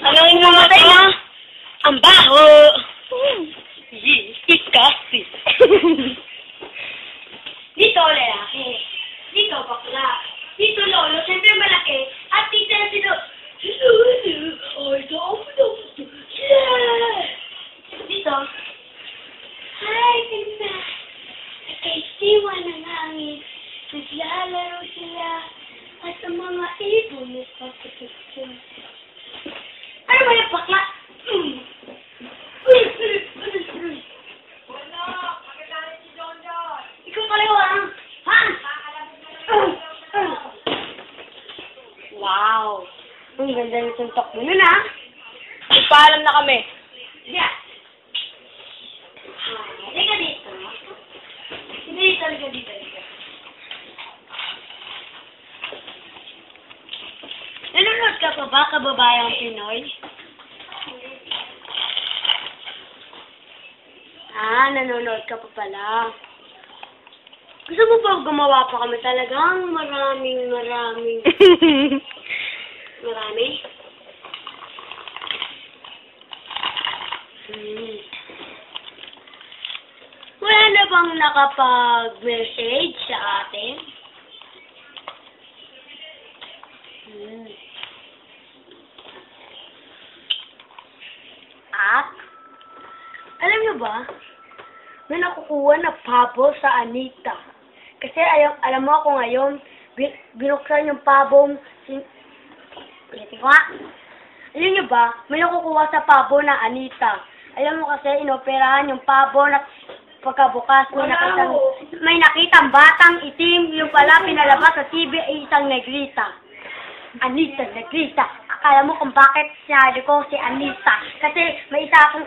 Anong mamatay na? Ang baho! Disgusting! Dito, lalaki. Dito, bakla. Dito, lolo. Siyempre malaki. At dito na dito. Dito. Hi, ganda. Nagkaisiwa ng hangin. Naglalaro sila. At ang mga ibon nagpapatugtog. Ano ba yung bakla? Ikaw talaga lang. Ha? Wow. Ang ganda ng suntok mo nun, ha? Nagpaalam na kami. Yeah. Halika dito. Halika dito. Nanonood ka pa ba, kababayang Pinoy? Nanonood ka pa pala. Gusto mo pa gumawa pa kami talagang maraming. Marami? Wala na bang nakapag-message sa atin? At, alam niyo ba, may nakukuha na pabo sa Anita. Kasi alam mo ako ngayon, binuksan yung pabong, ulitin ko nga. Alam niyo ba, may nakukuha sa pabo na Anita. Alam mo kasi, inoperahan yung pabo na pagkabukas, may nakitang batang itim, yung pala pinalabas sa TV ay isang negrita. Anita, negrita. Akala mo kung bakit sinabi ko si Anita. Kasi may isa akong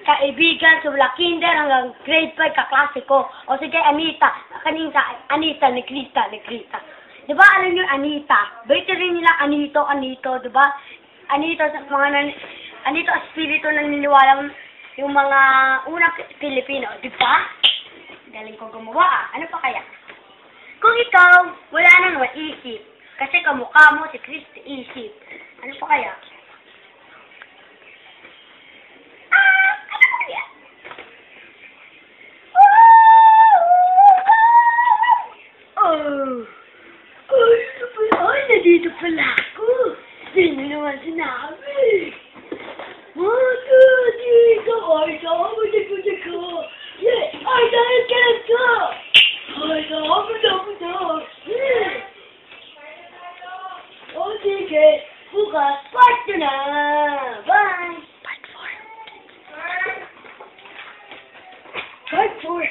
kaibigan sa kinder hanggang grade 5 kaklase ko. O sige, Anita. Anita, negrita. Diba alam nyo Anita? Bait rin nila Anito, diba? Anito, Anito espiritu na niniwalang yung mga unang Pilipino. Diba? Galing ko gumawa. Ano pa kaya? Kung ikaw, wala nang maisip. Kasi kamukha mo si Christy Isip. Ano pa kaya? Ano pa kaya? Nandito pala ako. Hindi na naman sinabi. Dito. Ay, dahil ka lang ka. Ay, dahil. O sige, bukas, part 2 na. Bye! Part 4.